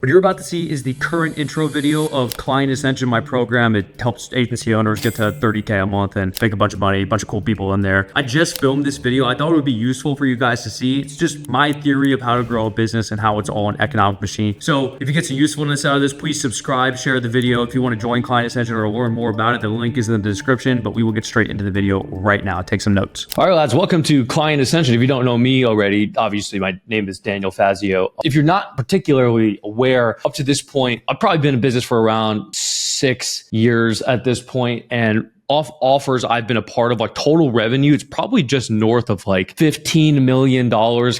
What you're about to see is the current intro video of Client Ascension, my program. It helps agency owners get to 30K a month and make a bunch of money, a bunch of cool people in there. I just filmed this video. I thought it would be useful for you guys to see. It's just my theory of how to grow a business and how it's all an economic machine. So if you get some usefulness out of this, please subscribe, share the video. If you want to join Client Ascension or learn more about it, the link is in the description, but we will get straight into the video right now. Take some notes. All right, lads, welcome to Client Ascension. If you don't know me already, obviously my name is Daniel Fazio. If you're not particularly aware, up to this point, I've probably been in business for around 6 years at this point, and off offers I've been a part of, like total revenue, it's probably just north of like $15 million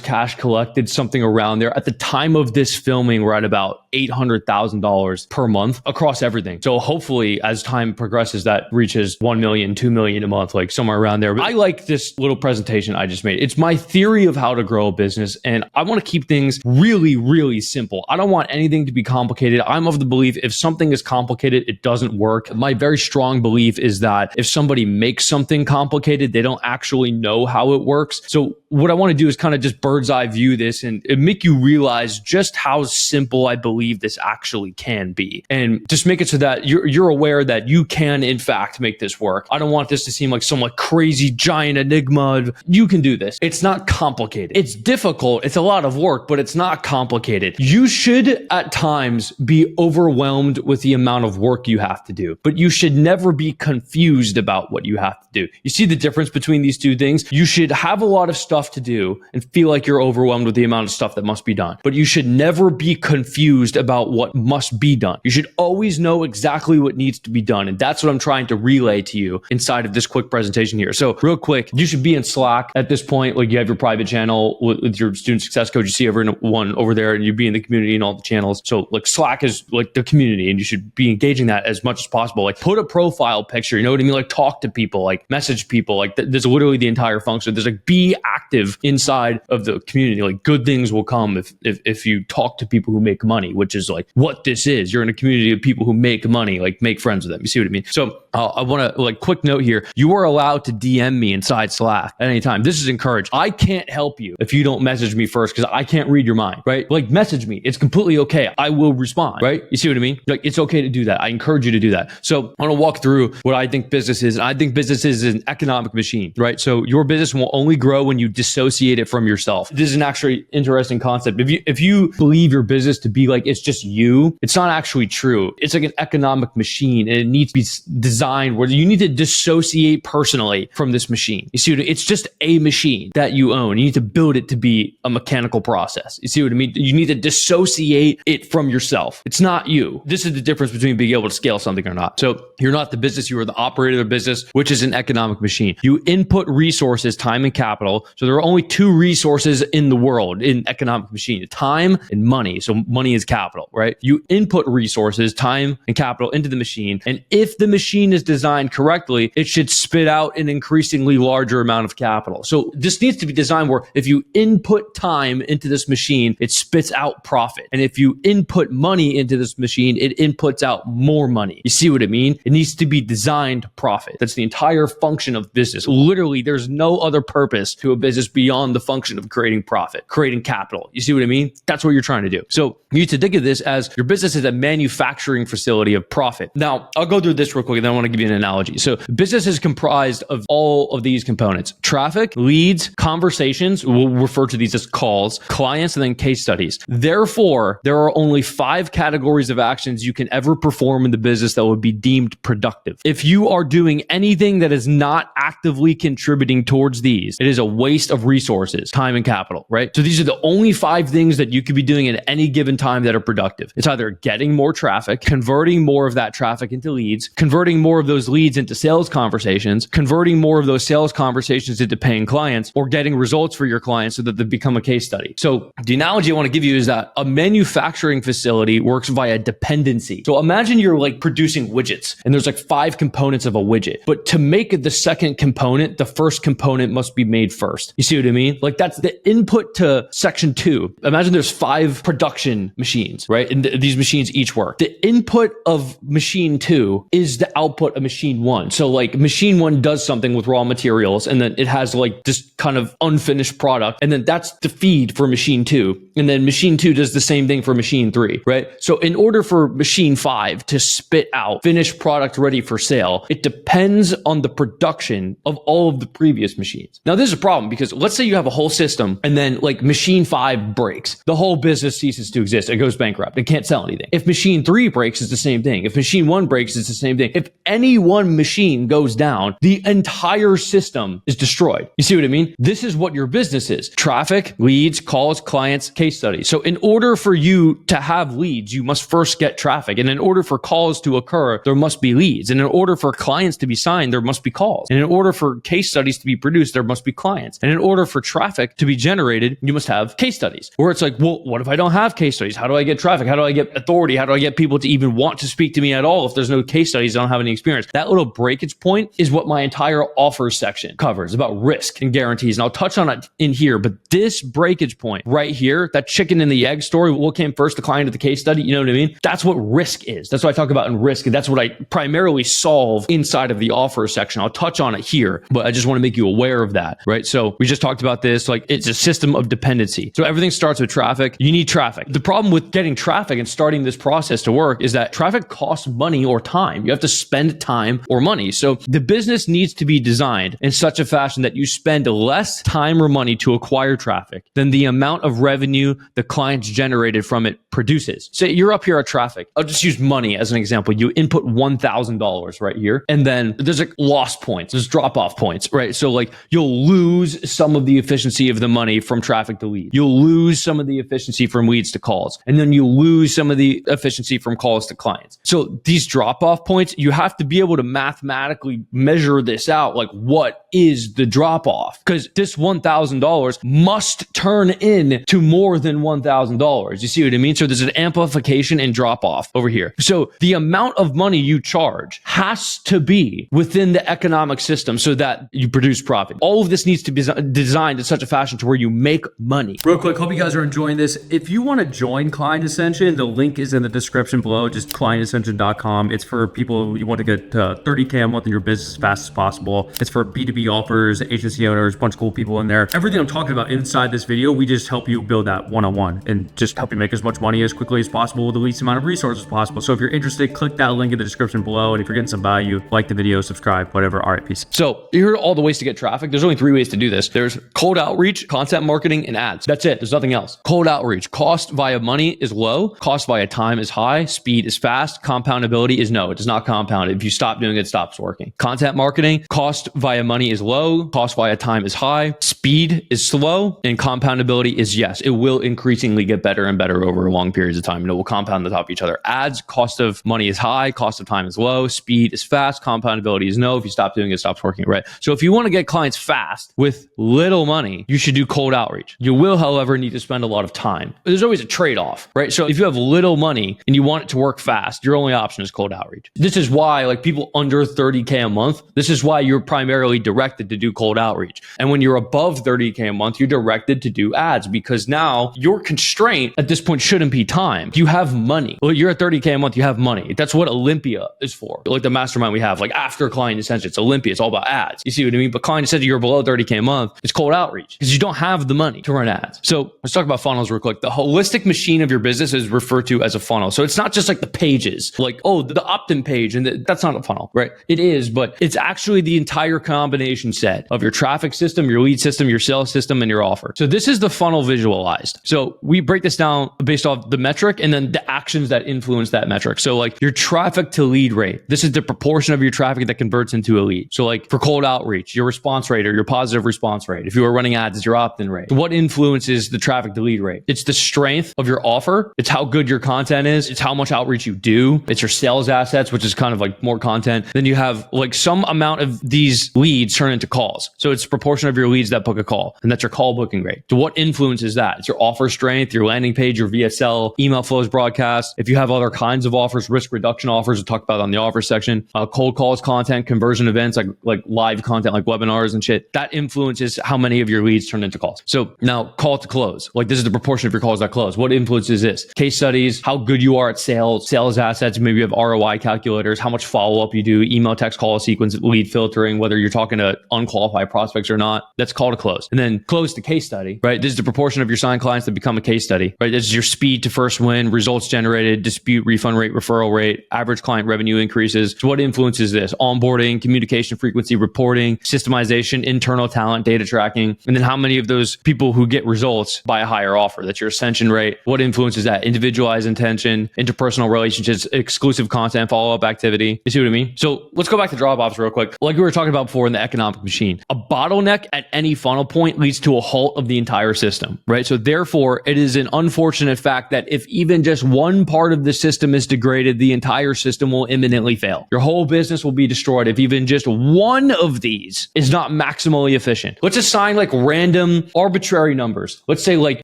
cash collected, something around there. At the time of this filming, we're at about $800,000 per month across everything. So hopefully as time progresses, that reaches 1 million, 2 million a month, like somewhere around there. But I like this little presentation I just made. It's my theory of how to grow a business. And I want to keep things really, really simple. I don't want anything to be complicated. I'm of the belief if something is complicated, it doesn't work. My very strong belief is that if somebody makes something complicated, they don't actually know how it works. So what I want to do is kind of just bird's eye view this and make you realize just how simple I believe this actually can be. And just make it so that you're aware that you can, in fact, make this work. I don't want this to seem like some like crazy giant enigma. You can do this. It's not complicated. It's difficult. It's a lot of work, but it's not complicated. You should at times be overwhelmed with the amount of work you have to do, but you should never be confused about what you have to do. You see the difference between these two things? You should have a lot of stuff to do and feel like you're overwhelmed with the amount of stuff that must be done, but you should never be confused about what must be done. You should always know exactly what needs to be done. And that's what I'm trying to relay to you inside of this quick presentation here. So real quick, you should be in Slack at this point. Like you have your private channel with your student success coach. You see everyone over there and you be in the community and all the channels. So like Slack is like the community and you should be engaging that as much as possible. Like put a profile picture, you know what I mean? Like talk to people, like message people, like there's literally the entire function. There's like be active inside of the community. Like good things will come if you talk to people who make money, which is like what this is. You're in a community of people who make money, like make friends with them. You see what I mean? So I want to like quick note here. You are allowed to DM me inside Slack at any time. This is encouraged. I can't help you if you don't message me first because I can't read your mind, right? Like message me. It's completely okay. I will respond, right? You see what I mean? Like it's okay to do that. I encourage you to do that. So I want to walk through what I think business is. And I think business is an economic machine, right? So your business will only grow when you dissociate it from yourself. This is an actually interesting concept. If you believe your business to be like, it's just you, it's not actually true. It's like an economic machine and it needs to be designed where you need to dissociate personally from this machine. You see what I mean? It's just a machine that you own. You need to build it to be a mechanical process. You see what I mean? You need to dissociate it from yourself. It's not you. This is the difference between being able to scale something or not. So you're not the business, you are the operator of the business, which is an economic machine. You input resources, time and capital. So there are only two resources in the world in economic machine, time and money. So money is capital, right? You input resources, time and capital into the machine. And if the machine is designed correctly, it should spit out an increasingly larger amount of capital. So this needs to be designed where if you input time into this machine, it spits out profit. And if you input money into this machine, it inputs out more money. You see what I mean? It needs to be designed to profit. That's the entire function of business. Literally, there's no other purpose to a business beyond the function of creating profit, creating capital. You see what I mean? That's what you're trying to do. So you need to think of this as your business is a manufacturing facility of profit. Now, I'll go through this real quick and then I want to give you an analogy. So business is comprised of all of these components: traffic, leads, conversations. We'll refer to these as calls, clients, and then case studies. Therefore, there are only 5 categories of actions you can ever perform in the business that would be deemed productive. If you are doing anything that is not actively contributing towards these, it is a waste of resources, time and capital, right? So these are the only 5 things that you could be doing at any given time that are productive. It's either getting more traffic, converting more of that traffic into leads, converting more of those leads into sales conversations, converting more of those sales conversations into paying clients, or getting results for your clients so that they become a case study. So the analogy I want to give you is that a manufacturing facility works via dependency. So imagine you're like producing widgets and there's like 5 components components of a widget. But to make it the second component, the first component must be made first. You see what I mean? Like that's the input to section 2. Imagine there's 5 production machines, right? And these machines each work. The input of machine 2 is the output of machine 1. So like machine 1 does something with raw materials, and then it has like this kind of unfinished product, and then that's the feed for machine 2. And then machine 2 does the same thing for machine 3, right? So in order for machine 5 to spit out finished product ready for sale, it depends on the production of all of the previous machines. Now, this is a problem because let's say you have a whole system and then like machine 5 breaks. The whole business ceases to exist. It goes bankrupt. It can't sell anything. If machine 3 breaks, it's the same thing. If machine 1 breaks, it's the same thing. If any one machine goes down, the entire system is destroyed. You see what I mean? This is what your business is. Traffic, leads, calls, clients, case studies. So in order for you to have leads, you must first get traffic. And in order for calls to occur, there must be leads. And in order for clients to be signed, there must be calls. And in order for case studies to be produced, there must be clients. And in order for traffic to be generated, you must have case studies. Where it's like, well, what if I don't have case studies? How do I get traffic? How do I get authority? How do I get people to even want to speak to me at all if there's no case studies? I don't have any experience. That little breakage point is what my entire offers section covers, about risk and guarantees. And I'll touch on it in here, but this breakage point right here, that chicken and the egg story, what came first, the client or the case study? You know what I mean? That's what risk is. That's what I talk about in risk. And that's what I primarily solve inside of the offer section. I'll touch on it here, but I just want to make you aware of that, right? So we just talked about this, like it's a system of dependency. So everything starts with traffic. You need traffic. The problem with getting traffic and starting this process to work is that traffic costs money or time. You have to spend time or money. So the business needs to be designed in such a fashion that you spend less time or money to acquire traffic than the amount of revenue the clients generated from it produces. Say you're up here at traffic. I'll just use money as an example. You input $1,000 right here, and then there's like loss points, there's drop off points, right? So like you'll lose some of the efficiency of the money from traffic to lead. You'll lose some of the efficiency from leads to calls, and then you lose some of the efficiency from calls to clients. So these drop off points, you have to be able to mathematically measure this out. Like what is the drop off? Because this $1,000 must turn in to more than $1,000. You see what I mean? So there's an amplification and drop off over here. So the amount of money you charge has to be within the economic system so that you produce profit. All of this needs to be designed in such a fashion to where you make money. Real quick, hope you guys are enjoying this. If you want to join Client Ascension, the link is in the description below, just clientascension.com. It's for people who want to get 30K a month in your business as fast as possible. It's for B2B offers, agency owners, a bunch of cool people in there. Everything I'm talking about inside this video, we just help you build that one-on-one and just help you make as much money as quickly as possible with the least amount of resources possible. So if you're interested, click that link in the description below. And if you're getting some value, like the video, subscribe, whatever. All right, peace. So you heard all the ways to get traffic. There's only 3 ways to do this. There's cold outreach, content marketing, and ads. That's it. There's nothing else. Cold outreach, cost via money is low. Cost via time is high. Speed is fast. Compoundability is no. It does not compound. If you stop doing it, it stops working. Content marketing, cost via money is low. Cost via time is high. Speed is slow. And compoundability is yes. It will increasingly get better and better over long periods of time. And it will compound on top of each other. Ads, cost of money is high. Cost of time is low. Speed is fast. Compoundability is no. If you stop doing it, it stops working, right? So if you want to get clients fast with little money, you should do cold outreach. You will, however, need to spend a lot of time. There's always a trade-off, right? So if you have little money and you want it to work fast, your only option is cold outreach. This is why like people under 30K a month, this is why you're primarily directed to do cold outreach. And when you're above 30K a month, you're directed to do ads because now your constraint at this point shouldn't be time. You have money. Well, you're at 30K a month, you have money. That's what Olympia is for. Like the mastermind we have, like after Client Ascension, it's Olympia. It's all about ads. You see what I mean? But Client Ascension, you're below 30K a month, it's cold outreach because you don't have the money to run ads. So let's talk about funnels real quick. The holistic machine of your business is referred to as a funnel. So it's not just like the pages, like, oh, the opt-in page, and that's not a funnel, right? It is, but it's actually the entire combination set of your traffic system, your lead system, your sales system, and your offer. So this is the funnel visualized. So we break this down based off the metric and then the actions that influence that metric. So like your traffic to lead rate, this is the proportion of your traffic that converts into a lead. So like for cold outreach, your response rate or your positive response rate. If you are running ads, it's your opt-in rate. What influences the traffic to lead rate? It's the strength of your offer. It's how good your content is. It's how much outreach you do. It's your sales assets, which is kind of like more content. Then you have like some amount of these leads turn into calls. So it's a proportion of your leads that book a call, and that's your call booking rate. So what influences that? It's your offer strength, your landing page, your VSL, email flows, broadcasts. If you have other kinds of offers, risk reduction offers, we'll talk about on the offer section, cold calls content, conversion events, like live content, like webinars and shit, that influences how many of your leads turn into calls. So now call to close, like this is the proportion of your calls that close. What influences this? Case studies, how good you are at sales assets, maybe you have ROI calculators, how much follow-up you do, email, text, call sequence, lead filtering, whether you're talking to unqualified prospects or not. That's call to close. And then close to case study, right? This is the proportion of your signed clients that become a case study, right? This is your speed to first win, results generated, dispute, refund rate, referral rate, average client revenue increases. So what influences this? Onboarding, communication frequency, reporting, systemization, internal talent, data tracking. And then how many of those people who get results buy a higher offer? That's your ascension rate. What influences that? Individualized intention, interpersonal relationships, exclusive content, follow-up activity. You see what I mean? So let's go back to drop-offs real quick. Like we were talking about before in the economic machine, a bottleneck at any funnel point leads to a halt of the entire system, right? So therefore, it is an unfortunate fact that if even just one part of the system is degraded, the entire system will imminently fail. Your whole business will be destroyed if even just one of these is not maximally efficient. Let's assign like random arbitrary numbers. Let's say like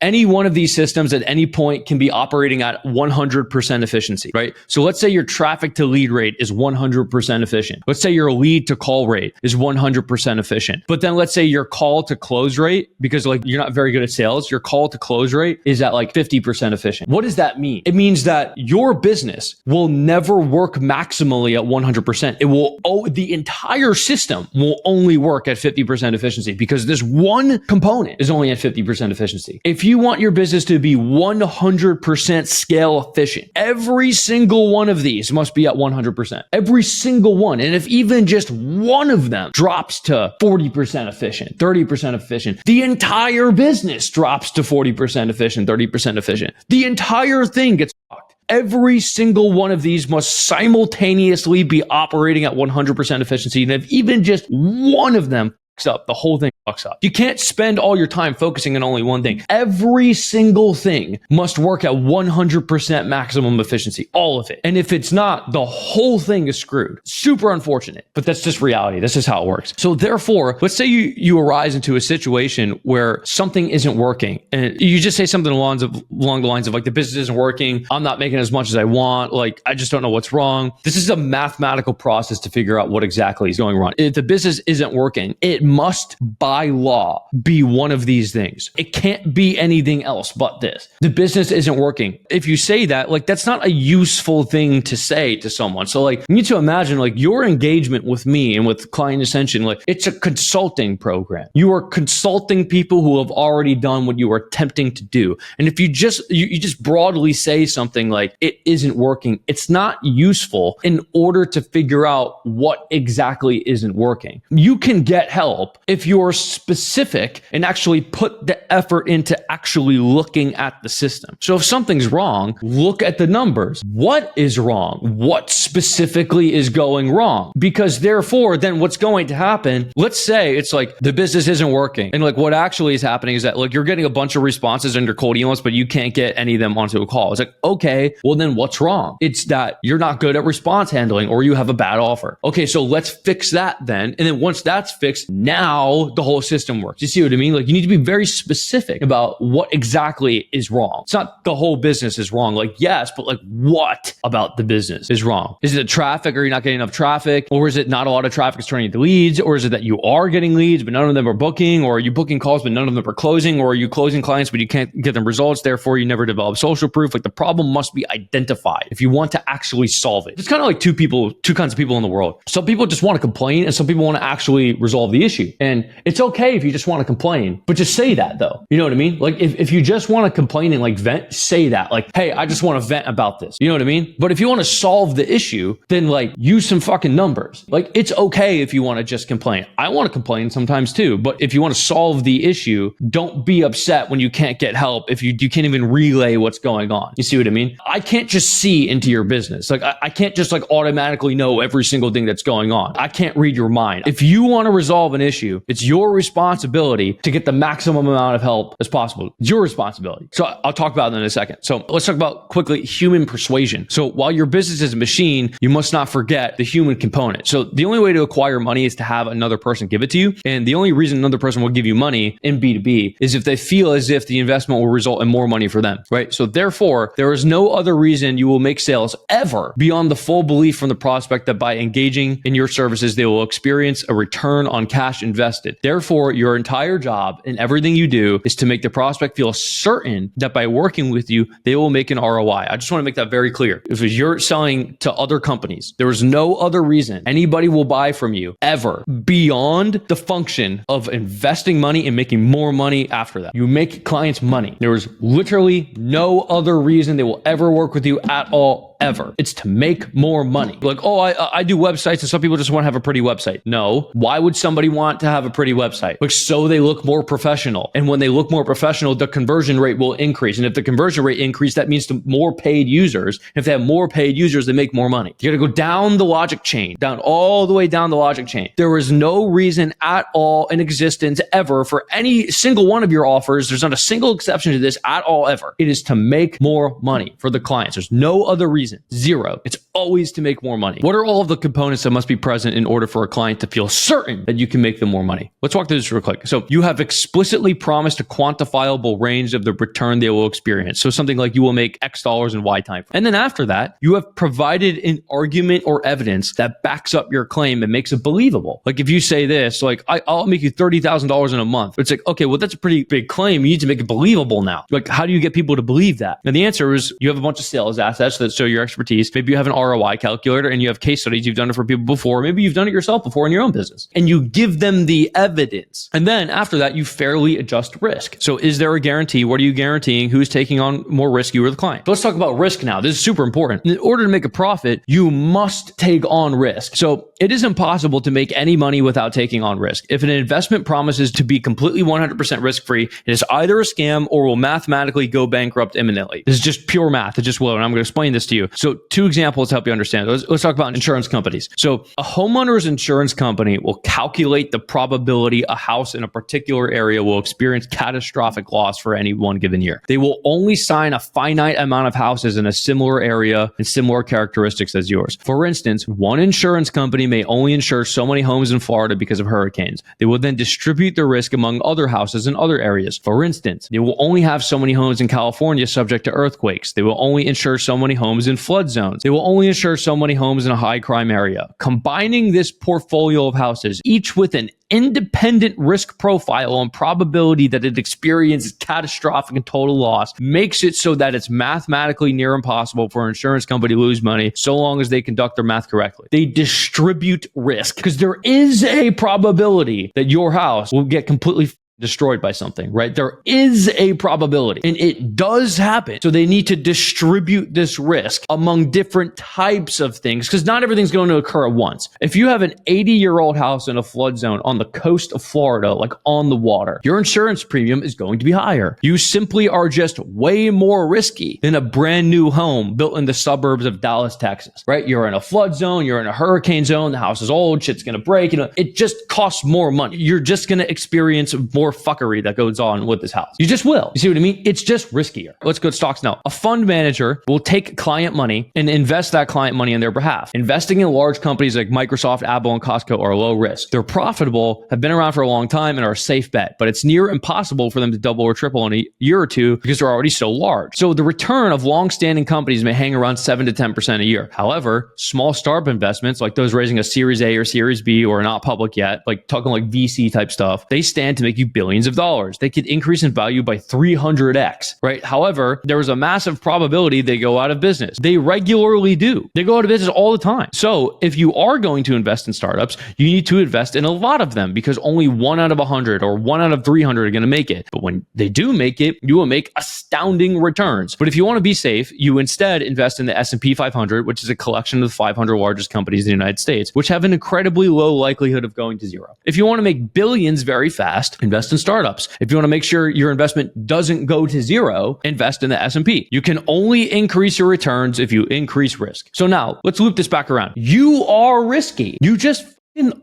any one of these systems at any point can be operating at 100% efficiency, right? So let's say your traffic to lead rate is 100% efficient. Let's say your lead to call rate is 100% efficient. But then let's say your call to close rate, because like you're not very good at sales, your call to close rate is at like 50% efficient. What does that mean? It means that your business will never work maximally at 100%. It will, the entire system will only work at 50% efficiency because this one component is only at 50% efficiency. If you want your business to be 100% scale efficient, every single one of these must be at 100%. Every single one. And if even just one of them drops to 40% efficient, 30% efficient, the entire business drops to 40% efficient, 30% efficient. The entire thing gets fucked. Every single one of these must simultaneously be operating at 100% efficiency. And if even just one of them fucks up, the whole thing fucks up. You can't spend all your time focusing on only one thing. Every single thing must work at 100% maximum efficiency, all of it. And if it's not, the whole thing is screwed. Super unfortunate, but that's just reality. That's just how it works. So therefore, let's say you arise into a situation where something isn't working and you just say something along the lines of like, the business isn't working. I'm not making as much as I want. Like, I just don't know what's wrong. This is a mathematical process to figure out what exactly is going wrong. If the business isn't working, it must by law be one of these things. It can't be anything else but this. The business isn't working. If you say that, like, that's not a useful thing to say to someone. So like, you need to imagine like your engagement with me and with Client Ascension, like it's a consulting program. You are consulting people who have already done what you are attempting to do. And if you just broadly say something like it isn't working, it's not useful in order to figure out what exactly isn't working. You can get help if you're specific and actually put the effort into actually looking at the system. So if something's wrong, look at the numbers. What is wrong? What specifically is going wrong? Because therefore, then what's going to happen, let's say it's like the business isn't working. And like what actually is happening is that like you're getting a bunch of responses under cold emails, but you can't get any of them onto a call. It's like, okay, well then what's wrong? It's that you're not good at response handling or you have a bad offer. Okay, so let's fix that then. And then once that's fixed, now the whole system works. You see what I mean? Like you need to be very specific about what exactly is wrong. It's not the whole business is wrong. Like yes, but like what about the business is wrong? Is it the traffic? Are you not getting enough traffic? Or is it not a lot of traffic is turning into leads? Or is it that you are getting leads, but none of them are booking? Or are you booking calls, but none of them are closing? Or are you closing clients, but you can't get them results? Therefore, you never develop social proof. Like the problem must be identified if you want to actually solve it. It's kind of like two kinds of people in the world. Some people just want to complain and some people want to actually resolve the issue. And it's okay if you just want to complain, but just say that though. You know what I mean? Like if you just want to complain and like vent, say that. Like, hey, I just want to vent about this. You know what I mean? But if you want to solve the issue, then like use some fucking numbers. Like it's okay if you want to just complain. I want to complain sometimes too, but if you want to solve the issue, don't be upset when you can't get help if you can't even relay what's going on. You see what I mean? I can't just see into your business. Like I can't just like automatically know every single thing that's going on. I can't read your mind. If you want to resolve an issue, it's your responsibility to get the maximum amount of help as possible. It's your responsibility. So I'll talk about that in a second. So let's talk about quickly human persuasion. So while your business is a machine, you must not forget the human component. So the only way to acquire money is to have another person give it to you. And the only reason another person will give you money in B2B is if they feel as if the investment will result in more money for them, right? So therefore, there is no other reason you will make sales ever beyond the full belief from the prospect that by engaging in your services, they will experience a return on cash invested. Therefore, your entire job and everything you do is to make the prospect feel certain that by working with you, they will make an ROI. I just want to make that very clear. If you're selling to other companies, there is no other reason anybody will buy from you ever beyond the function of investing money and making more money after that. You make clients money. There is literally no other reason they will ever work with you at all, ever. It's to make more money. Like, oh, I do websites and some people just want to have a pretty website. No. Why would somebody want to have a pretty website? Like, so they look more professional. And when they look more professional, the conversion rate will increase. And if the conversion rate increase, that means to more paid users. If they have more paid users, they make more money. You got to go down the logic chain, down all the way down the logic chain. There is no reason at all in existence ever for any single one of your offers. There's not a single exception to this at all ever. It is to make more money for the clients. There's no other reason. Zero. It's always to make more money. What are all of the components that must be present in order for a client to feel certain that you can make them more money? Let's walk through this real quick. So you have explicitly promised a quantifiable range of the return they will experience. So something like you will make X dollars in Y time. And then after that, you have provided an argument or evidence that backs up your claim and makes it believable. Like if you say this, like I'll make you $30,000 in a month. It's like, okay, well, that's a pretty big claim. You need to make it believable now. Like, how do you get people to believe that? And the answer is you have a bunch of sales assets that show your expertise. Maybe you have an ROI calculator and you have case studies. You've done it for people before. Maybe you've done it yourself before in your own business. And you give them the evidence. And then after that, you fairly adjust risk. So is there a guarantee? What are you guaranteeing? Who's taking on more risk? You or the client? Let's talk about risk now. This is super important. In order to make a profit, you must take on risk. So it is impossible to make any money without taking on risk. If an investment promises to be completely 100% risk-free, it is either a scam or will mathematically go bankrupt imminently. This is just pure math. It just will. And I'm going to explain this to you. So two examples to help you understand. Let's talk about insurance companies. So a homeowner's insurance company will calculate the probability a house in a particular area will experience catastrophic loss for any one given year. They will only sign a finite amount of houses in a similar area and similar characteristics as yours. For instance, one insurance company may only insure so many homes in Florida because of hurricanes. They will then distribute the risk among other houses in other areas. For instance, they will only have so many homes in California subject to earthquakes. They will only insure so many homes in flood zones. They will only insure so many homes in a high crime area. Combining this portfolio of houses, each with an independent risk profile and probability that it experiences catastrophic and total loss, makes it so that it's mathematically near impossible for an insurance company to lose money so long as they conduct their math correctly. They distribute risk because there is a probability that your house will get completely destroyed by something, right? There is a probability and it does happen. So they need to distribute this risk among different types of things because not everything's going to occur at once. If you have an 80-year-old house in a flood zone on the coast of Florida, like on the water, your insurance premium is going to be higher. You simply are just way more risky than a brand new home built in the suburbs of Dallas, Texas, right? You're in a flood zone, you're in a hurricane zone, the house is old, shit's going to break, it just costs more money. You're just going to experience more fuckery that goes on with this house. You just will. You see what I mean? It's just riskier. Let's go to stocks now. A fund manager will take client money and invest that client money on their behalf. Investing in large companies like Microsoft, Apple, and Costco are low risk. They're profitable, have been around for a long time, and are a safe bet, but it's near impossible for them to double or triple in a year or two because they're already so large. So the return of long-standing companies may hang around 7 to 10% a year. However, small startup investments like those raising a Series A or Series B or not public yet, like talking like VC type stuff, they stand to make you billions of dollars. They could increase in value by 300x, right? However, there is a massive probability they go out of business. They regularly do. They go out of business all the time. So if you are going to invest in startups, you need to invest in a lot of them because only 1 out of 100 or 1 out of 300 are going to make it. But when they do make it, you will make astounding returns. But if you want to be safe, you instead invest in the S&P 500, which is a collection of the 500 largest companies in the United States, which have an incredibly low likelihood of going to zero. If you want to make billions very fast, invest in startups. If you want to make sure your investment doesn't go to zero, invest in the S&P. You can only increase your returns if you increase risk. So now let's loop this back around. You are risky. You just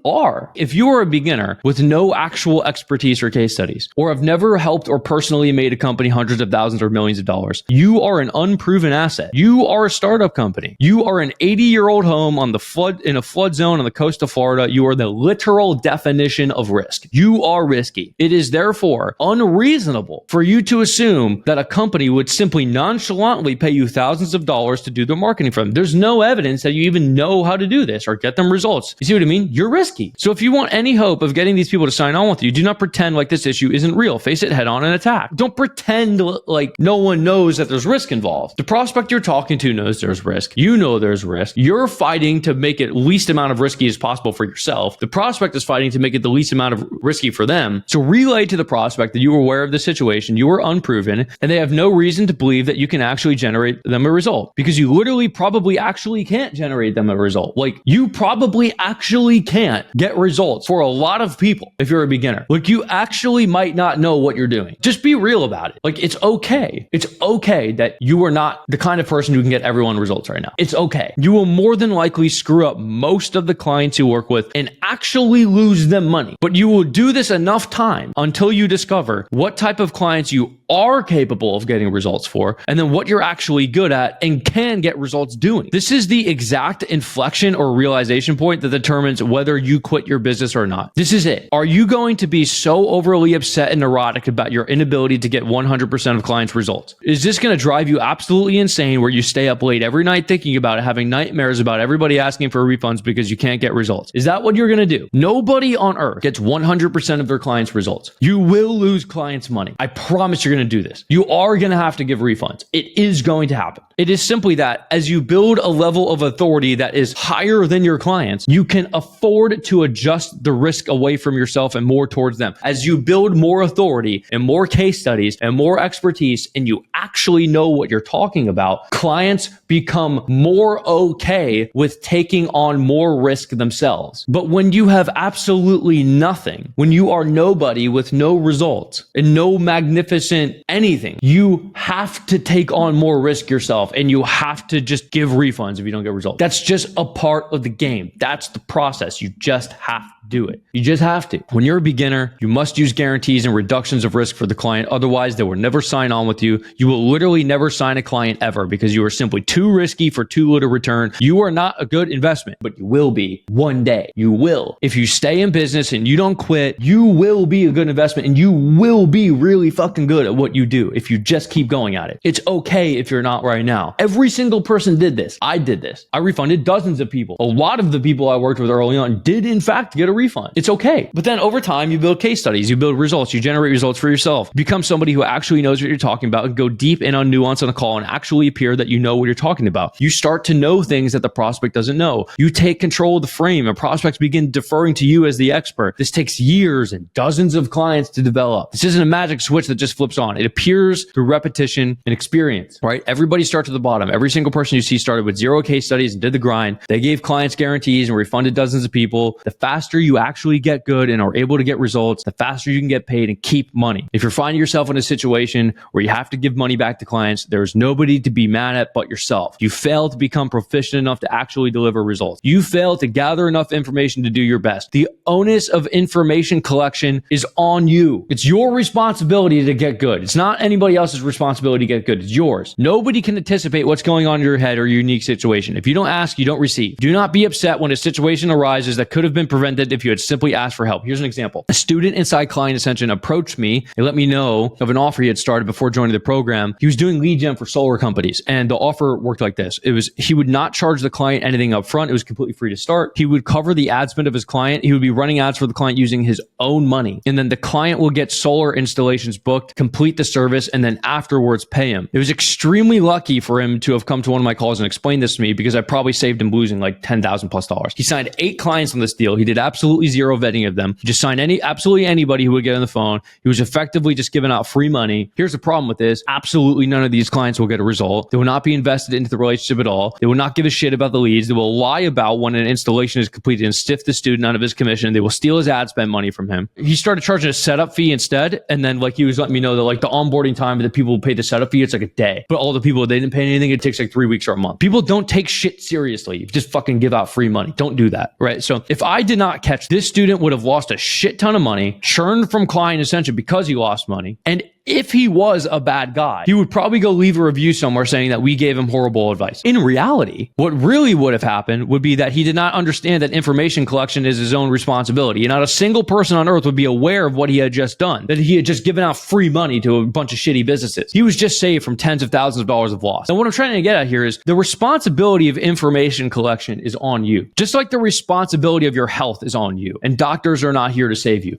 are. If you are a beginner with no actual expertise or case studies, or have never helped or personally made a company hundreds of thousands or millions of dollars, you are an unproven asset. You are a startup company. You are an 80-year-old home on the flood in a flood zone on the coast of Florida. You are the literal definition of risk. You are risky. It is therefore unreasonable for you to assume that a company would simply nonchalantly pay you thousands of dollars to do their marketing for them. There's no evidence that you even know how to do this or get them results. You see what I mean? You're risky. So if you want any hope of getting these people to sign on with you, do not pretend like this issue isn't real. Face it head on and attack. Don't pretend like no one knows that there's risk involved. The prospect you're talking to knows there's risk. You know there's risk. You're fighting to make it least amount of risky as possible for yourself. The prospect is fighting to make it the least amount of risky for them. So relay to the prospect that you are aware of the situation, you are unproven, and they have no reason to believe that you can actually generate them a result, because you literally probably actually can't generate them a result. Like, you probably actually can't get results for a lot of people if you're a beginner. Like, you actually might not know what you're doing. Just be real about it. Like, it's okay. It's okay that you are not the kind of person who can get everyone results right now. It's okay. You will more than likely screw up most of the clients you work with and actually lose them money. But you will do this enough time until you discover what type of clients you are capable of getting results for, and then what you're actually good at and can get results doing. This is the exact inflection or realization point that determines whether you quit your business or not. This is it. Are you going to be so overly upset and neurotic about your inability to get 100% of clients' results? Is this going to drive you absolutely insane where you stay up late every night thinking about it, having nightmares about everybody asking for refunds because you can't get results? Is that what you're going to do? Nobody on earth gets 100% of their clients' results. You will lose clients' money. I promise you're going to do this. You are going to have to give refunds. It is going to happen. It is simply that as you build a level of authority that is higher than your clients, you can afford to adjust the risk away from yourself and more towards them. As you build more authority and more case studies and more expertise, and you actually know what you're talking about, clients become more okay with taking on more risk themselves. But when you have absolutely nothing, when you are nobody with no results and no magnificent anything, you have to take on more risk yourself, and you have to just give refunds if you don't get results. That's just a part of the game. That's the process. You just have to do it. You just have to. When you're a beginner, you must use guarantees and reductions of risk for the client. Otherwise, they will never sign on with you. You will literally never sign a client ever because you are simply too risky for too little return. You are not a good investment, but you will be one day. You will. If you stay in business and you don't quit, you will be a good investment, and you will be really fucking good at what you do if you just keep going at it. It's okay if you're not right now. Every single person did this. I did this. I refunded dozens of people. A lot of the people I worked with early on did in fact get a refund. It's okay. But then over time, you build case studies, you build results, you generate results for yourself. Become somebody who actually knows what you're talking about and go deep in on nuance on a call and actually appear that you know what you're talking about. You start to know things that the prospect doesn't know. You take control of the frame and prospects begin deferring to you as the expert. This takes years and dozens of clients to develop. This isn't a magic switch that just flips on. It appears through repetition and experience, right? Everybody starts at the bottom. Every single person you see started with 0 case studies and did the grind. They gave clients guarantees and refunded dozens of people. The faster you actually get good and are able to get results, the faster you can get paid and keep money. If you're finding yourself in a situation where you have to give money back to clients, there's nobody to be mad at but yourself. You fail to become proficient enough to actually deliver results. You fail to gather enough information to do your best. The onus of information collection is on you. It's your responsibility to get good. It's not anybody else's responsibility to get good. It's yours. Nobody can anticipate what's going on in your head or your unique situation. If you don't ask, you don't receive. Do not be upset when a situation arises that could have been prevented if you had simply asked for help. Here's an example. A student inside Client Ascension approached me and let me know of an offer he had started before joining the program. He was doing lead gen for solar companies, and the offer worked like this. He would not charge the client anything up front. It was completely free to start. He would cover the ad spend of his client. He would be running ads for the client using his own money. And then the client will get solar installations booked, complete the service, and then afterwards pay him. It was extremely lucky for him to have come to one of my calls and explained this to me, because I probably saved him losing like $10,000+. He signed 8 clients on this deal. He did absolutely zero vetting of them. He just signed absolutely anybody who would get on the phone. He was effectively just giving out free money. Here's the problem with this. Absolutely none of these clients will get a result. They will not be invested into the relationship at all. They will not give a shit about the leads. They will lie about when an installation is completed and stiff the student out of his commission. They will steal his ad spend money from him. He started charging a setup fee instead. And then he was letting me know that the onboarding time that people pay the setup fee, it's like a day. But all the people, they didn't pay anything. It takes like 3 weeks or a month. People don't take shit seriously. You just fucking give out free money. Don't do that, right? right? So if I did not catch this student would have lost a shit ton of money, churned from Client Ascension because he lost money. And if he was a bad guy, he would probably go leave a review somewhere saying that we gave him horrible advice. In reality, what really would have happened would be that he did not understand that information collection is his own responsibility. And not a single person on earth would be aware of what he had just done, that he had just given out free money to a bunch of shitty businesses. He was just saved from tens of thousands of dollars of loss. And what I'm trying to get at here is the responsibility of information collection is on you. Just like the responsibility of your health is on you. And doctors are not here to save you.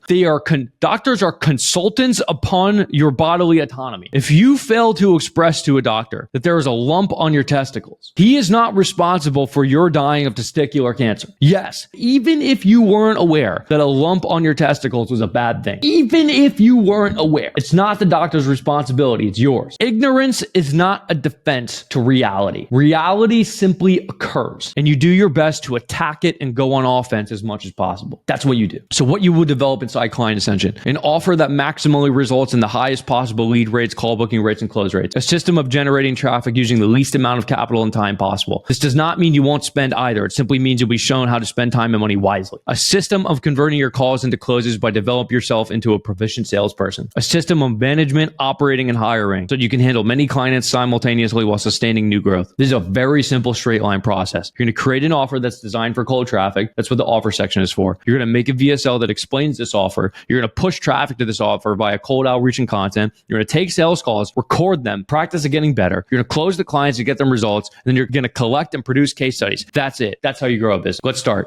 Doctors are consultants upon your bodily autonomy. If you fail to express to a doctor that there is a lump on your testicles, he is not responsible for your dying of testicular cancer. Yes, even if you weren't aware that a lump on your testicles was a bad thing, even if you weren't aware, it's not the doctor's responsibility, it's yours. Ignorance is not a defense to reality. Reality simply occurs, and you do your best to attack it and go on offense as much as possible. That's what you do. So what you would develop inside Client Ascension, an offer that maximally results in the highest possible lead rates, call booking rates, and close rates. A system of generating traffic using the least amount of capital and time possible. This does not mean you won't spend either. It simply means you'll be shown how to spend time and money wisely. A system of converting your calls into closes by developing yourself into a proficient salesperson. A system of management, operating, and hiring so you can handle many clients simultaneously while sustaining new growth. This is a very simple straight line process. You're going to create an offer that's designed for cold traffic. That's what the offer section is for. You're going to make a VSL that explains this offer. You're going to push traffic to this offer via cold outreach and content. You're going to take sales calls, record them, practice at getting better. You're going to close the clients to get them results, and then you're going to collect and produce case studies. That's it. That's how you grow a business. Let's start.